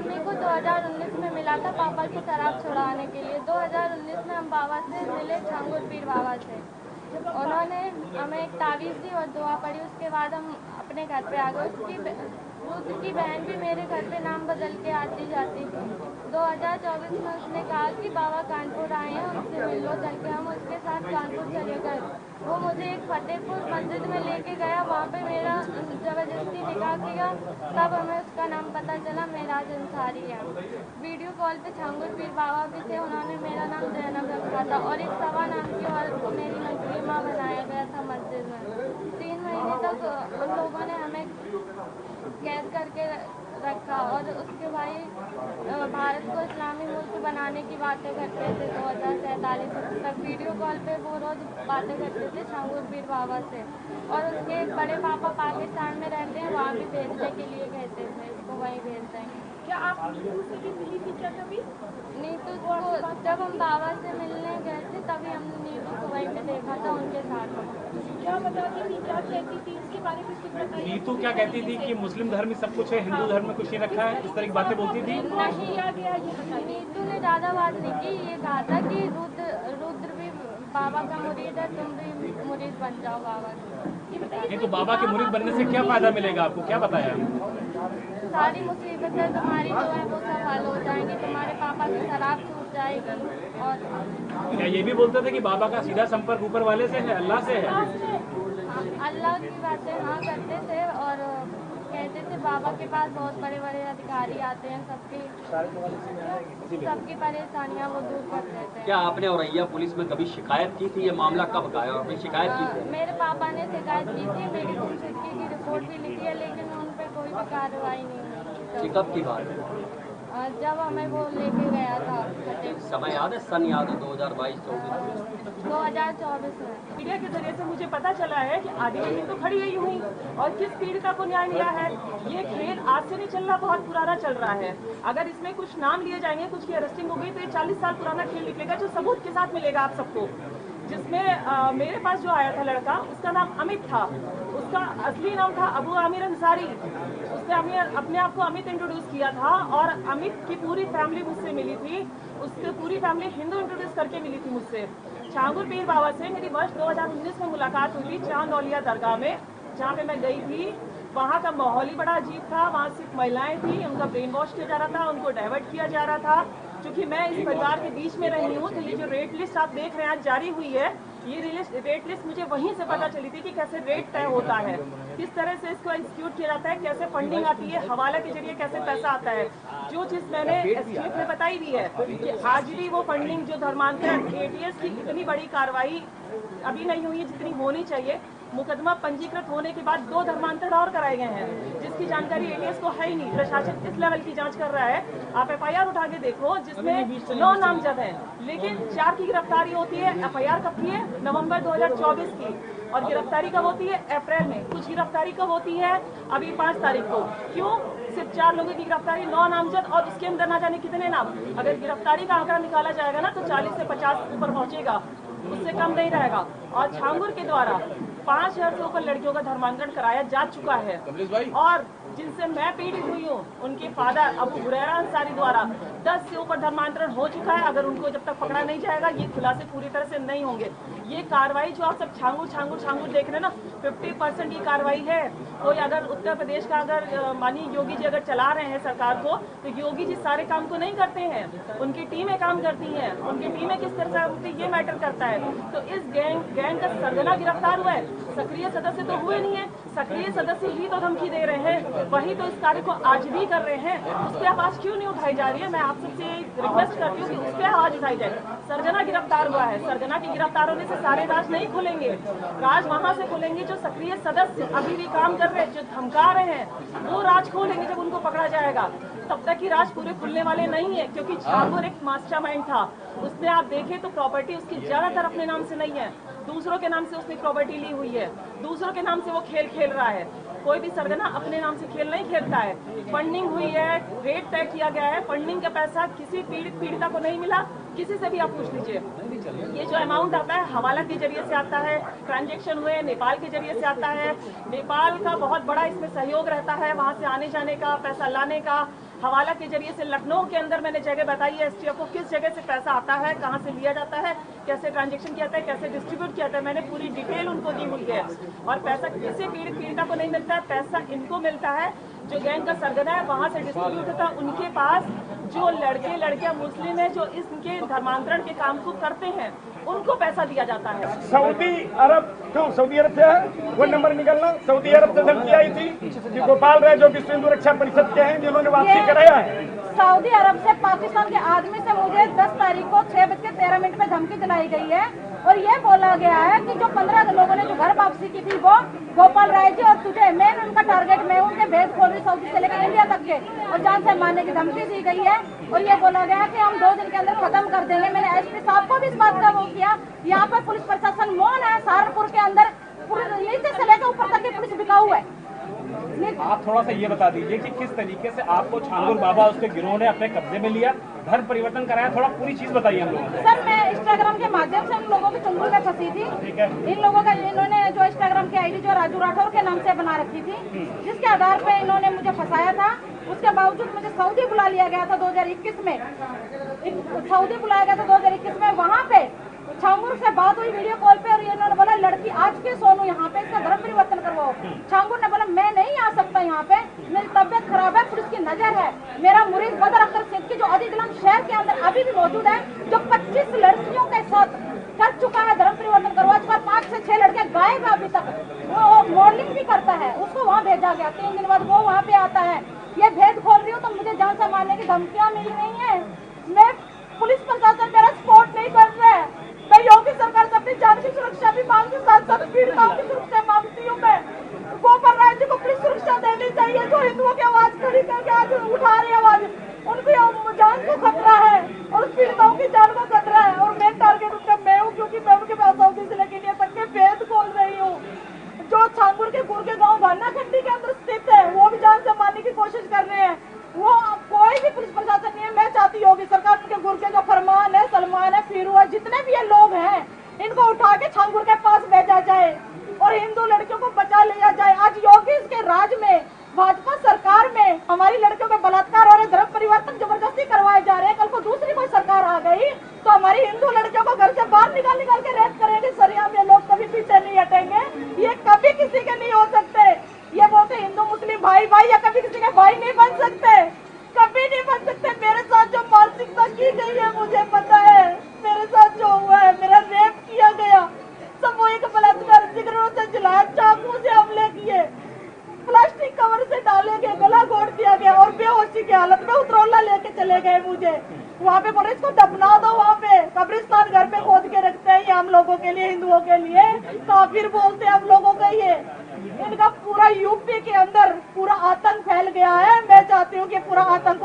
Mummy को 2019 में मिला था पापा को शराब छुड़ाने के लिए। 2019 में हम बाबा से मिले, छांगुर पीर बाबा से। उन्होंने हमें एक तावीज़ दी और दुआ पड़ी। उसके बाद हम अपने घर पे आ गए। उसकी बहन भी मेरे घर पे नाम बदल के आती जाती थी। 2024 में उसने कहा कि बाबा कानपुर आए हैं, उनसे मिल लो चल के। हम उसके साथ कानपुर चले गए। वो मुझे एक फतेहपुर मस्जिद में लेके गया, वहाँ पे मेरा ज़बरदस्ती निकाह किया। तब हमें उसका नाम पता चला, मेराज अंसारी है। वीडियो कॉल पे छांगुर पीर बाबा भी थे, उन्होंने मेरा नाम जैनब रखा था और एक सवा नाम की और मेरी नजरीमा बनाया गया था मस्जिद में। 3 महीने तक उन लोगों ने हमें कैद करके रखा और उसके भाई भारत को इस्लामी मुल्क बनाने की बातें करते थे। 2047 तक वीडियो कॉल पे वो रोज़ बातें करते थे छांगुर पीर बाबा से। और उसके बड़े पापा पाकिस्तान में रहते हैं, वहाँ भी भेजने के लिए कहते थे इसको, वहीं भेज देंगे। क्या आप नीतू से भी मिली थी क्या कभी? नीतू को जब हम बाबा से मिलने गए थे तभी हमने नीतू को वहीं पे देखा था उनके साथ। क्या बताती थी, क्या कहती थी, इसके बारे में कुछ बताइए। नीतू क्या कहती थी कि मुस्लिम धर्म में सब कुछ है, हिंदू धर्म में कुछ नहीं रखा है, इस तरह की बातें बोलती थी? नहीं, नीतू ने ज़्यादा बात नहीं की। ये कहा था कि रुद्र भी बाबा का मुरीद है, तुम भी मुरीद बन जाओ बाबा की। नहीं तो बाबा के मुरीद बनने से क्या फायदा मिलेगा आपको, क्या बताया? सारी मुसीबतें तुम्हारी जो है वो सब हल हो जाएंगी, तुम्हारे पापा की शराब छूट जाएगी। और क्या ये भी बोलते थे कि बाबा का सीधा संपर्क ऊपर वाले से है, अल्लाह से है? अल्लाह की बातें हाँ करते थे और कहते थे बाबा के पास बहुत बड़े बड़े अधिकारी आते हैं, सबकी परेशानियाँ वो दूर कर देते हैं। क्या आपने औरैया पुलिस में कभी शिकायत की थी? ये मामला कब का है और आपने शिकायत की थी? मेरे पापा ने शिकायत की थी, मेरी गुमशुदगी की रिपोर्ट भी लिखी है, लेकिन उन पर कोई भी कार्रवाई नहीं हुई। कब की बात है? जब हमें वो लेके गया था समय याद है, सन याद है? 2022-24 2024 में। मीडिया के जरिए से मुझे पता चला है कि आधी जमीन तो खड़ी ही हुई और किस पीड़िता को न्याय मिला है। ये खेल आज से नहीं चल रहा, बहुत पुराना चल रहा है। अगर इसमें कुछ नाम लिए जाएंगे, कुछ की अरेस्टिंग हो गई तो ये 40 साल पुराना खेल निकलेगा, जो सबूत के साथ मिलेगा आप सबको। जिसमें मेरे पास जो आया था लड़का, उसका नाम अमित था। उसका असली नाम था अबू आमिर अंसारी। उसने अपने आप को अमित इंट्रोड्यूस किया था और अमित की पूरी फैमिली मुझसे मिली थी। उसकी पूरी फैमिली हिंदू इंट्रोड्यूस करके मिली थी मुझसे। छांगुर पीर बाबा से मेरी वर्ष 2019 में मुलाकात हुई थी चांद औलिया दरगाह में, जहाँ पे मैं गई थी। वहाँ का माहौल ही बड़ा अजीब था। वहाँ सिर्फ महिलाएं थी, उनका ब्रेन वॉश किया जा रहा था, उनको डाइवर्ट किया जा रहा था। क्योंकि मैं इस परिवार के बीच में रही हूँ, तो ये जो रेट लिस्ट आप देख रहे हैं आज जारी हुई है, ये रेट लिस्ट मुझे वहीं से पता चली थी कि कैसे रेट तय होता है, किस तरह से इसको एग्जीक्यूट किया जाता है, कैसे फंडिंग आती है, हवाला के जरिए कैसे पैसा आता है। जो चीज़ मैंने एसटीएफ में बताई भी है कि आज भी वो फंडिंग जो धर्मांतरण एटीएस की इतनी बड़ी कार्रवाई अभी नहीं हुई है जितनी होनी चाहिए। मुकदमा पंजीकृत होने के बाद 2 धर्मांतरण और कराए गए हैं, जिसकी जानकारी एटीएस को है ही नहीं। प्रशासन इस लेवल की जांच कर रहा है। आप एफआईआर उठा के देखो, जिसमें 9 नामजद हैं, लेकिन 4 की गिरफ्तारी होती है। एफआईआर कब की है? नवंबर 2024 की। और गिरफ्तारी कब होती है? अप्रैल में। कुछ गिरफ्तारी कब होती है? अभी 5 तारीख को। क्यों सिर्फ 4 लोगों की गिरफ्तारी, 9 नामजद, और उसके अंदर ना जाने कितने नाम। अगर गिरफ्तारी का आंकड़ा निकाला जाएगा ना तो 40 से 50 ऊपर पहुंचेगा, उससे कम नहीं रहेगा। और छांगुर के द्वारा 5000 से ऊपर लड़कियों का धर्मांतरण कराया जा चुका है। और जिनसे मैं पीड़ित हुई हूँ, उनके फादर अबू हुरैरा अंसारी द्वारा 10 से ऊपर धर्मांतरण हो चुका है। अगर उनको जब तक पकड़ा नहीं जाएगा, ये खुलासे पूरी तरह से नहीं होंगे। ये कार्रवाई जो आप सब छांगुर देख रहे हैं ना, 50% ये कार्रवाई है। कोई अगर उत्तर प्रदेश का अगर मानिए योगी जी अगर चला रहे हैं सरकार को, तो योगी जी सारे काम को नहीं करते हैं, उनकी टीमें काम करती हैं। उनकी टीमें किस तरह से होती है ये मैटर करता है। तो इस गैंग का सरगना गिरफ्तार हुआ है, सक्रिय सदस्य तो हुए नहीं है। सक्रिय सदस्य ही तो धमकी दे रहे हैं, वही तो इस कार्य को आज भी कर रहे हैं। उस पर आवाज क्यों नहीं उठाई जा रही है? मैं आप सबसे रिक्वेस्ट करती हूँ कि उस पर आवाज उठाई जाए। सरगना गिरफ्तार हुआ है, सरगना की गिरफ्तार होने से सारे राज नहीं खुलेंगे। राज वहां से खुलेंगे जो सक्रिय सदस्य अभी भी काम कर रहे हैं, जो धमका रहे हैं, वो राज खोलेंगे जब उनको पकड़ा जाएगा। तब तक ही राज पूरे खुलने वाले नहीं है, क्योंकि छांगुर एक मास्टरमाइंड था। उसने आप देखें तो प्रॉपर्टी उसकी ज्यादातर अपने नाम से नहीं है, दूसरों के नाम से उसने प्रॉपर्टी ली हुई है, दूसरों के नाम से वो खेल खेल रहा है। कोई भी सरगना अपने नाम से खेल नहीं खेलता है। फंडिंग हुई है, रेट तय किया गया है, फंडिंग का पैसा किसी पीड़िता को नहीं मिला, किसी से भी आप पूछ लीजिए। ये जो अमाउंट आता है हवाला के जरिए से आता है, ट्रांजैक्शन हुए नेपाल के जरिए से आता है। नेपाल का बहुत बड़ा इसमें सहयोग रहता है, वहाँ से आने जाने का, पैसा लाने का। हवाला के जरिए से लखनऊ के अंदर मैंने जगह बताई है एसटीएफ को किस जगह से पैसा आता है, कहाँ से लिया जाता है, कैसे ट्रांजैक्शन किया जाता है, कैसे डिस्ट्रीब्यूट किया जाता है, मैंने पूरी डिटेल उनको दी हुई है। और पैसा किसी पीड़िता को नहीं मिलता है, पैसा इनको मिलता है जो गैंग का सरगना है, वहाँ से डिस्ट्रीब्यूट होता है उनके पास। जो लड़के लड़कियां मुस्लिम है जो इनके धर्मांतरण के काम को करते हैं उनको पैसा दिया जाता है। सऊदी अरब सऊदी अरब से है वो नंबर निकलना। सऊदी अरब से धमकी आई थी कि गोपाल राय जो विश्व हिंदू रक्षा परिषद के हैं जिन्होंने वापसी कराया है। सऊदी अरब से पाकिस्तान के आदमी से मुझे 10 तारीख को 6:13 पे धमकी दिलाई गई है और ये बोला गया है कि जो 15 लोगों ने जो घर वापसी की थी वो गोपाल राय जी और तुझे मेन उनका टारगेट मैं उनके भेद खोल रही सऊदी से लेकर इंडिया तक के और जान से मारने की धमकी दी गई है। और ये बोला गया कि हम 2 दिन के अंदर खत्म कर देंगे। मैंने एसपी साहब को भी इस बात का वो किया। यहाँ पर पुलिस प्रशासन मौन है। सहारनपुर के अंदर नीचे से लेकर ऊपर तक की पुलिस बिकाऊ है। आप थोड़ा सा ये बता दीजिए कि किस तरीके से आपको छांगुर बाबा उसके गिरोह ने अपने कब्जे में लिया, धर्म परिवर्तन कराया, थोड़ा पूरी चीज बताइए हम लोगों को। सर मैं इंस्टाग्राम के माध्यम से उन लोगों के चंगुल में फंसी थी। इन लोगों का इन्होंने जो इंस्टाग्राम की आईडी जो राजू राठौर के नाम से बना रखी थी जिसके आधार पे इन्होंने मुझे फंसाया था। उसके बावजूद मुझे सऊदी बुला लिया गया था 2021 में। सऊदी बुलाया गया था 2021 में। वहाँ पे छांगुर से बात हुई वीडियो कॉल पे और इन्होंने बोला लड़की आज के सोनू यहाँ पे इसका धर्म परिवर्तन करवाओ। छांगुर ने बोला मैं नहीं आ सकता यहाँ पे, मेरी तबियत खराब है, पुलिस की नजर है। मेरा मुरीद बदर अख्तर सिद्दीकी जो अदीगलम शहर के अंदर अभी भी मौजूद है जो 25 लड़कियों के साथ कर चुका है, धर्म परिवर्तन करवा चुका है। 5 से 6 लड़के गायब है अभी तक। वो मॉडलिंग भी करता है, उसको वहाँ भेजा गया। 3 दिन बाद वो वहाँ पे आता है। ये भेद खोल रही हूँ तो मुझे जान से मारने की धमकियाँ मिल रही है। मैं पुलिस प्रशासन मेरा सपोर्ट नहीं कर रहा है। मैं योगी सरकार से अपनी जान की सुरक्षा भी मांगती हूँ, साथ साथ पीड़िताओं की सुरक्षा मांगती हूँ। मैं गोपाल राय जी को पुलिस सुरक्षा देनी चाहिए जो हिंदुओं की आवाज खड़ी करके आज उठा रही आवाज। उनकी जान को खतरा है और पीड़िताओं की जान को खतरा है और मेन टारगेट उनका मैं हूँ क्योंकि मैं उनके पास सऊदी से लेकर इंडिया तक के भेद खोल रही हूँ। जो छांगुर के गुर के गाँव भाना खंडी के अंदर स्थित है वो भी जान से मारने की कोशिश कर रहे हैं। वो कोई भी पुलिस प्रशासन नहीं है। मैं चाहती होगी सरकार उनके गुर के जो फरमान है, सलमान है, फिरू है, जितने भी ये लोग हैं इनको उठा के छांगुर के पास भेजा जाए और हिंदू लड़कियों को बचा लिया जाए। आज योगी के राज में भाजपा सरकार में हमारी लड़कियों का बलात्कार और धर्म परिवर्तन जबरदस्ती करवाए जा रहे हैं। कल को दूसरी कोई सरकार आ गई तो हमारी हिंदू लड़कियों को घर से बाहर निकाल के रेप करेंगे। सरियाम ये लोग कभी पीछे नहीं हटेंगे। ये कभी किसी के नहीं हो सकते। ये बोलते हिंदू मुस्लिम भाई भाई या कभी किसी के भाई नहीं बन सकते, कभी नहीं बन सकते। मेरे साथ जो मानसिकता की गई है मुझे पता है। मेरे साथ जो हुआ है, मेरा रेप किया गया, सामूहिक बलात्कार, जिगरों से जलाया, चाकू से हमले किए, प्लास्टिक कवर से डाले गए, गला घोट दिया गया और बेहोशी की हालत में उतरौला लेके चले गए मुझे। वहाँ पे बोले इसको दफना दो, वहाँ पे कब्रिस्तान घर पे खोद के रखते हैं। ये हम लोगों के लिए, हिंदुओं के लिए काफिर बोलते हैं हम लोगों का। ये इनका पूरा यूपी के अंदर पूरा आतंक फैल गया है। मैं चाहती हूँ कि पूरा आतंक